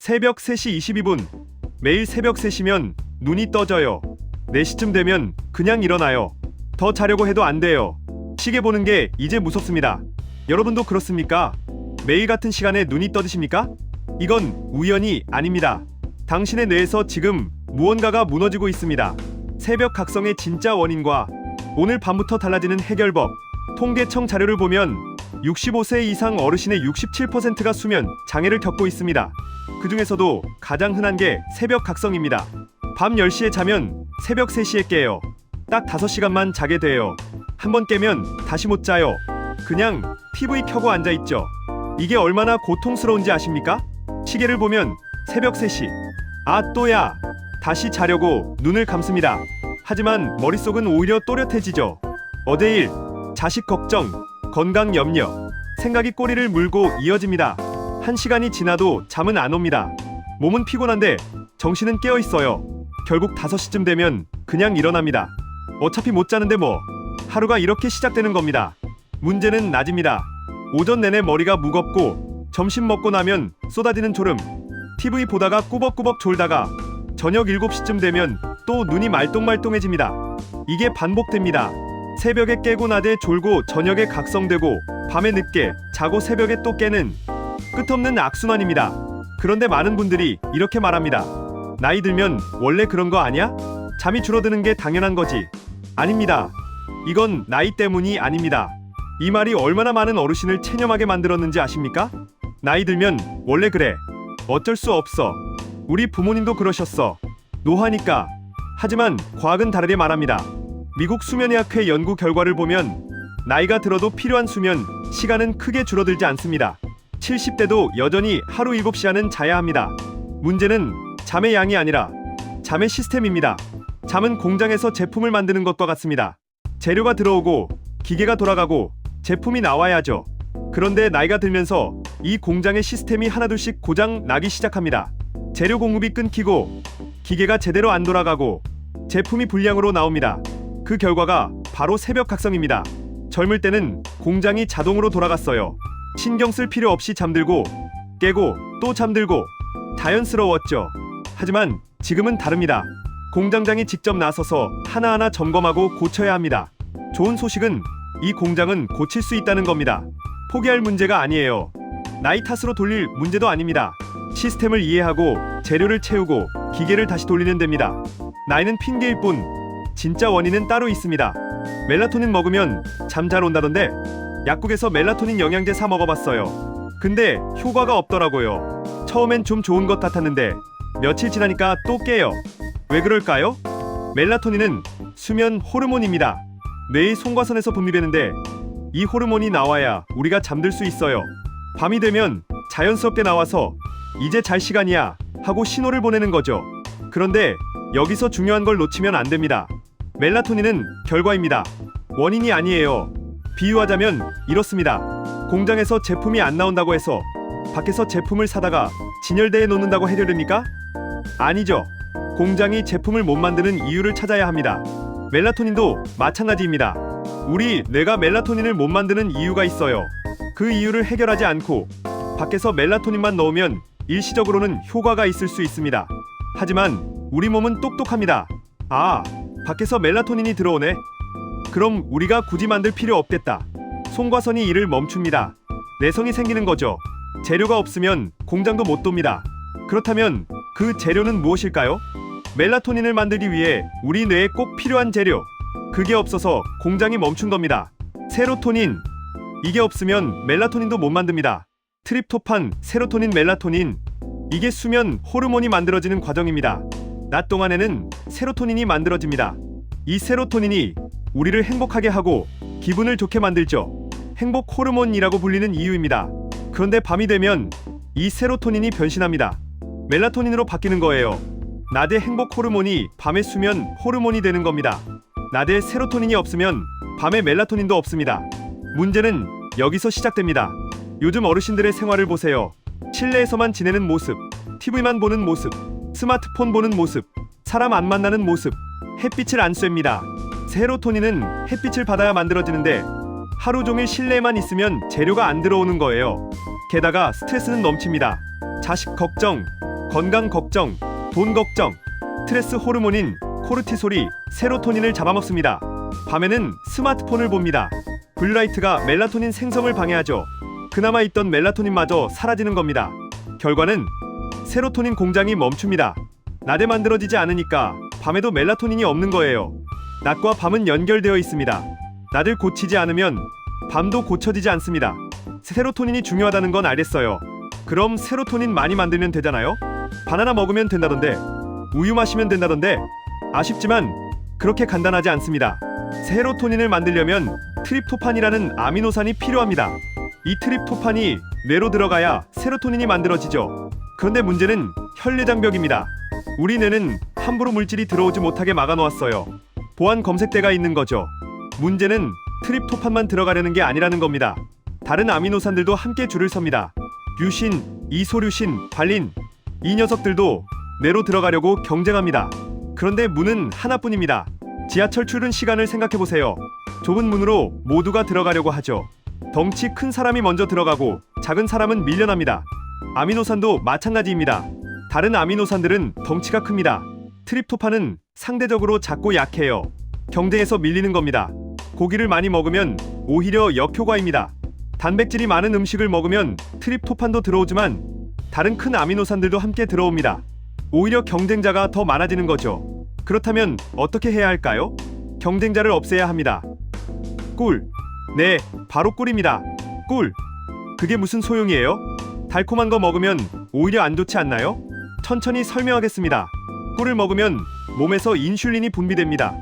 새벽 3시 22분. 매일 새벽 3시면 눈이 떠져요. 4시쯤 되면 그냥 일어나요. 더 자려고 해도 안 돼요. 시계 보는 게 이제 무섭습니다. 여러분도 그렇습니까? 매일 같은 시간에 눈이 떠지십니까? 이건 우연이 아닙니다. 당신의 뇌에서 지금 무언가가 무너지고 있습니다. 새벽 각성의 진짜 원인과 오늘 밤부터 달라지는 해결법. 통계청 자료를 보면 65세 이상 어르신의 67%가 수면 장애를 겪고 있습니다. 그 중에서도 가장 흔한 게 새벽 각성입니다. 밤 10시에 자면 새벽 3시에 깨요. 딱 5시간만 자게 돼요. 한번 깨면 다시 못 자요. 그냥 TV 켜고 앉아있죠. 이게 얼마나 고통스러운지 아십니까? 시계를 보면 새벽 3시. 아, 또야. 다시 자려고 눈을 감습니다. 하지만 머릿속은 오히려 또렷해지죠. 어제 일, 자식 걱정, 건강 염려, 생각이 꼬리를 물고 이어집니다. 1시간이 지나도 잠은 안 옵니다. 몸은 피곤한데 정신은 깨어 있어요. 결국 5시쯤 되면 그냥 일어납니다. 어차피 못 자는데 뭐. 하루가 이렇게 시작되는 겁니다. 문제는 낮입니다. 오전 내내 머리가 무겁고 점심 먹고 나면 쏟아지는 졸음. TV 보다가 꾸벅꾸벅 졸다가 저녁 7시쯤 되면 또 눈이 말똥말똥해집니다. 이게 반복됩니다. 새벽에 깨고 낮에 졸고 저녁에 각성되고 밤에 늦게 자고 새벽에 또 깨는 끝없는 악순환입니다. 그런데 많은 분들이 이렇게 말합니다. 나이 들면 원래 그런 거 아니야? 잠이 줄어드는 게 당연한 거지. 아닙니다. 이건 나이 때문이 아닙니다. 이 말이 얼마나 많은 어르신을 체념하게 만들었는지 아십니까? 나이 들면 원래 그래. 어쩔 수 없어. 우리 부모님도 그러셨어. 노화니까. 하지만 과학은 다르게 말합니다. 미국 수면의학회 연구 결과를 보면 나이가 들어도 필요한 수면 시간은 크게 줄어들지 않습니다. 70대도 여전히 하루 7시간은 자야 합니다. 문제는 잠의 양이 아니라 잠의 시스템입니다. 잠은 공장에서 제품을 만드는 것과 같습니다. 재료가 들어오고 기계가 돌아가고 제품이 나와야죠. 그런데 나이가 들면서 이 공장의 시스템이 하나둘씩 고장 나기 시작합니다. 재료 공급이 끊기고 기계가 제대로 안 돌아가고 제품이 불량으로 나옵니다. 그 결과가 바로 새벽 각성입니다. 젊을 때는 공장이 자동으로 돌아갔어요. 신경 쓸 필요 없이 잠들고 깨고 또 잠들고 자연스러웠죠. 하지만 지금은 다릅니다. 공장장이 직접 나서서 하나하나 점검하고 고쳐야 합니다. 좋은 소식은 이 공장은 고칠 수 있다는 겁니다. 포기할 문제가 아니에요. 나이 탓으로 돌릴 문제도 아닙니다. 시스템을 이해하고 재료를 채우고 기계를 다시 돌리면 됩니다. 나이는 핑계일 뿐 진짜 원인은 따로 있습니다. 멜라토닌 먹으면 잠 잘 온다던데 약국에서 멜라토닌 영양제 사 먹어봤어요. 근데 효과가 없더라고요. 처음엔 좀 좋은 것 같았는데 며칠 지나니까 또 깨요. 왜 그럴까요? 멜라토닌은 수면 호르몬입니다. 뇌의 송과선에서 분비되는데 이 호르몬이 나와야 우리가 잠들 수 있어요. 밤이 되면 자연스럽게 나와서 이제 잘 시간이야 하고 신호를 보내는 거죠. 그런데 여기서 중요한 걸 놓치면 안 됩니다. 멜라토닌은 결과입니다. 원인이 아니에요. 비유하자면 이렇습니다. 공장에서 제품이 안 나온다고 해서 밖에서 제품을 사다가 진열대에 놓는다고 해결됩니까? 아니죠. 공장이 제품을 못 만드는 이유를 찾아야 합니다. 멜라토닌도 마찬가지입니다. 우리 뇌가 멜라토닌을 못 만드는 이유가 있어요. 그 이유를 해결하지 않고 밖에서 멜라토닌만 넣으면 일시적으로는 효과가 있을 수 있습니다. 하지만 우리 몸은 똑똑합니다. 아, 밖에서 멜라토닌이 들어오네. 그럼 우리가 굳이 만들 필요 없겠다. 송과선이 일을 멈춥니다. 내성이 생기는 거죠. 재료가 없으면 공장도 못 돕니다. 그렇다면 그 재료는 무엇일까요? 멜라토닌을 만들기 위해 우리 뇌에 꼭 필요한 재료. 그게 없어서 공장이 멈춘 겁니다. 세로토닌. 이게 없으면 멜라토닌도 못 만듭니다. 트립토판, 세로토닌, 멜라토닌. 이게 수면 호르몬이 만들어지는 과정입니다. 낮 동안에는 세로토닌이 만들어집니다. 이 세로토닌이 우리를 행복하게 하고 기분을 좋게 만들죠. 행복 호르몬이라고 불리는 이유입니다. 그런데 밤이 되면 이 세로토닌이 변신합니다. 멜라토닌으로 바뀌는 거예요. 낮에 행복 호르몬이 밤에 수면 호르몬이 되는 겁니다. 낮에 세로토닌이 없으면 밤에 멜라토닌도 없습니다. 문제는 여기서 시작됩니다. 요즘 어르신들의 생활을 보세요. 실내에서만 지내는 모습, TV만 보는 모습, 스마트폰 보는 모습, 사람 안 만나는 모습, 햇빛을 안 쐐니다. 세로토닌은 햇빛을 받아야 만들어지는데 하루 종일 실내에만 있으면 재료가 안 들어오는 거예요. 게다가 스트레스는 넘칩니다. 자식 걱정, 건강 걱정, 돈 걱정, 스트레스 호르몬인 코르티솔이 세로토닌을 잡아먹습니다. 밤에는 스마트폰을 봅니다. 블루라이트가 멜라토닌 생성을 방해하죠. 그나마 있던 멜라토닌마저 사라지는 겁니다. 결과는 세로토닌 공장이 멈춥니다. 낮에 만들어지지 않으니까 밤에도 멜라토닌이 없는 거예요. 낮과 밤은 연결되어 있습니다. 낮을 고치지 않으면 밤도 고쳐지지 않습니다. 세로토닌이 중요하다는 건 알겠어요. 그럼 세로토닌 많이 만들면 되잖아요? 바나나 먹으면 된다던데, 우유 마시면 된다던데. 아쉽지만 그렇게 간단하지 않습니다. 세로토닌을 만들려면 트립토판이라는 아미노산이 필요합니다. 이 트립토판이 뇌로 들어가야 세로토닌이 만들어지죠. 그런데 문제는 혈내장벽입니다. 우리 뇌는 함부로 물질이 들어오지 못하게 막아놓았어요. 보안 검색대가 있는 거죠. 문제는 트립토판만 들어가려는 게 아니라는 겁니다. 다른 아미노산들도 함께 줄을 섭니다. 류신, 이소류신, 발린, 이 녀석들도 뇌로 들어가려고 경쟁합니다. 그런데 문은 하나뿐입니다. 지하철 출근 시간을 생각해보세요. 좁은 문으로 모두가 들어가려고 하죠. 덩치 큰 사람이 먼저 들어가고 작은 사람은 밀려납니다. 아미노산도 마찬가지입니다. 다른 아미노산들은 덩치가 큽니다. 트립토판은 상대적으로 작고 약해요. 경쟁에서 밀리는 겁니다. 고기를 많이 먹으면 오히려 역효과입니다. 단백질이 많은 음식을 먹으면 트립토판도 들어오지만 다른 큰 아미노산들도 함께 들어옵니다. 오히려 경쟁자가 더 많아지는 거죠. 그렇다면 어떻게 해야 할까요? 경쟁자를 없애야 합니다. 꿀. 네, 바로 꿀입니다. 꿀. 그게 무슨 소용이에요? 달콤한 거 먹으면 오히려 안 좋지 않나요? 천천히 설명하겠습니다. 꿀을 먹으면 몸에서 인슐린이 분비됩니다.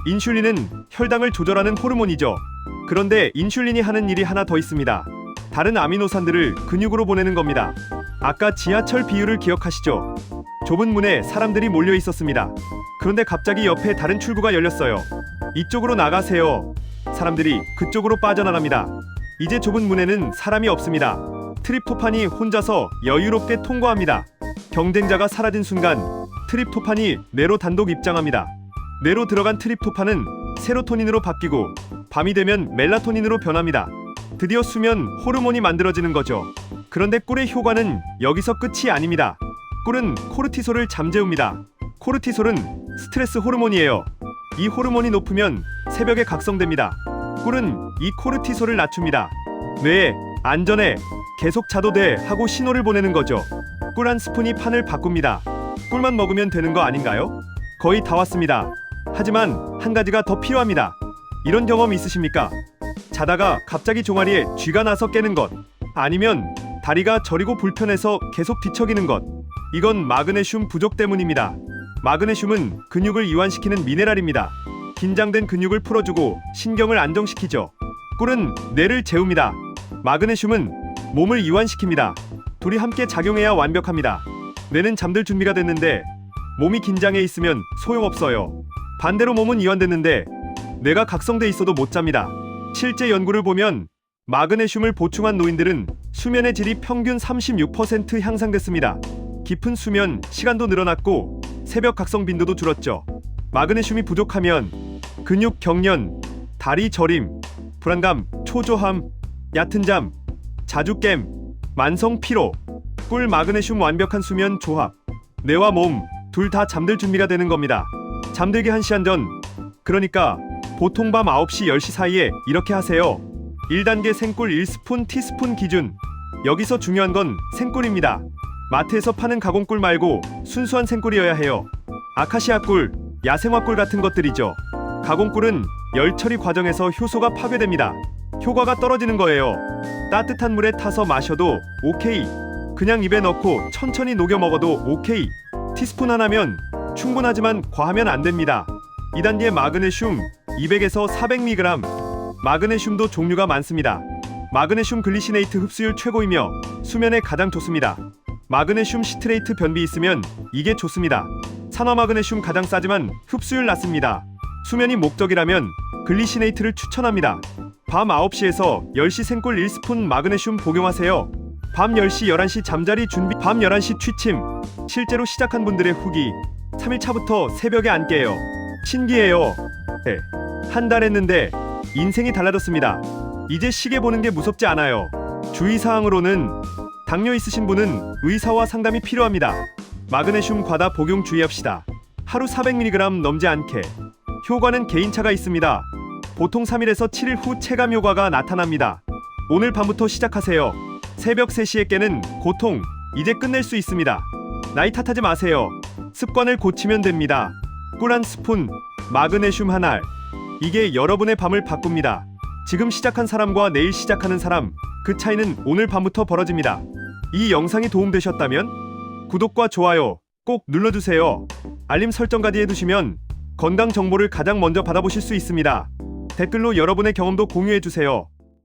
인슐린은 혈당을 조절하는 호르몬이죠. 그런데 인슐린이 하는 일이 하나 더 있습니다. 다른 아미노산들을 근육으로 보내는 겁니다. 아까 지하철 비유를 기억하시죠? 좁은 문에 사람들이 몰려 있었습니다. 그런데 갑자기 옆에 다른 출구가 열렸어요. 이쪽으로 나가세요. 사람들이 그쪽으로 빠져나갑니다. 이제 좁은 문에는 사람이 없습니다. 트립토판이 혼자서 여유롭게 통과합니다. 경쟁자가 사라진 순간 트립토판이 뇌로 단독 입장합니다. 뇌로 들어간 트립토판은 세로토닌으로 바뀌고 밤이 되면 멜라토닌으로 변합니다. 드디어 수면 호르몬이 만들어지는 거죠. 그런데 꿀의 효과는 여기서 끝이 아닙니다. 꿀은 코르티솔을 잠재웁니다. 코르티솔은 스트레스 호르몬이에요. 이 호르몬이 높으면 새벽에 각성됩니다. 꿀은 이 코르티솔을 낮춥니다. 뇌에 안전해, 계속 자도 돼 하고 신호를 보내는 거죠. 꿀 한 스푼이 판을 바꿉니다. 꿀만 먹으면 되는 거 아닌가요? 거의 다 왔습니다. 하지만 한 가지가 더 필요합니다. 이런 경험 있으십니까? 자다가 갑자기 종아리에 쥐가 나서 깨는 것, 아니면 다리가 저리고 불편해서 계속 뒤척이는 것. 이건 마그네슘 부족 때문입니다. 마그네슘은 근육을 이완시키는 미네랄입니다. 긴장된 근육을 풀어주고 신경을 안정시키죠. 꿀은 뇌를 재웁니다. 마그네슘은 몸을 이완시킵니다. 둘이 함께 작용해야 완벽합니다. 뇌는 잠들 준비가 됐는데 몸이 긴장해 있으면 소용없어요. 반대로 몸은 이완됐는데 뇌가 각성돼 있어도 못 잡니다. 실제 연구를 보면 마그네슘을 보충한 노인들은 수면의 질이 평균 36% 향상됐습니다. 깊은 수면 시간도 늘어났고 새벽 각성 빈도도 줄었죠. 마그네슘이 부족하면 근육 경련, 다리 저림, 불안감, 초조함, 얕은 잠, 자주 깸, 만성 피로. 꿀 마그네슘 완벽한 수면 조합. 뇌와 몸 둘 다 잠들 준비가 되는 겁니다. 잠들기 1시간 전, 그러니까 보통 밤 9시 10시 사이에 이렇게 하세요. 1단계 생꿀 1스푼 티스푼 기준. 여기서 중요한 건 생꿀입니다. 마트에서 파는 가공꿀 말고 순수한 생꿀이어야 해요. 아카시아 꿀, 야생화 꿀 같은 것들이죠. 가공꿀은 열 처리 과정에서 효소가 파괴됩니다. 효과가 떨어지는 거예요. 따뜻한 물에 타서 마셔도 오케이. 그냥 입에 넣고 천천히 녹여 먹어도 오케이. 티스푼 하나면 충분하지만 과하면 안 됩니다. 2단계 마그네슘 200에서 400mg. 마그네슘도 종류가 많습니다. 마그네슘 글리시네이트 흡수율 최고이며 수면에 가장 좋습니다. 마그네슘 시트레이트 변비 있으면 이게 좋습니다. 산화 마그네슘 가장 싸지만 흡수율 낮습니다. 수면이 목적이라면 글리시네이트를 추천합니다. 밤 9시에서 10시 생꿀 1스푼 마그네슘 복용하세요. 밤 10시 11시 잠자리 준비. 밤 11시 취침. 실제로 시작한 분들의 후기 3일차부터 새벽에 안 깨요. 신기해요. 네. 한 달 했는데 인생이 달라졌습니다. 이제 시계 보는 게 무섭지 않아요. 주의사항으로는 당뇨 있으신 분은 의사와 상담이 필요합니다. 마그네슘 과다 복용 주의합시다. 하루 400mg 넘지 않게. 효과는 개인차가 있습니다. 보통 3일에서 7일 후 체감 효과가 나타납니다. 오늘 밤부터 시작하세요. 새벽 3시에 깨는 고통, 이제 끝낼 수 있습니다. 나이 탓하지 마세요. 습관을 고치면 됩니다. 꿀 한 스푼, 마그네슘 한 알. 이게 여러분의 밤을 바꿉니다. 지금 시작한 사람과 내일 시작하는 사람, 그 차이는 오늘 밤부터 벌어집니다. 이 영상이 도움되셨다면 구독과 좋아요 꼭 눌러주세요. 알림 설정까지 해두시면 건강 정보를 가장 먼저 받아보실 수 있습니다. 댓글로 여러분의 경험도 공유해주세요.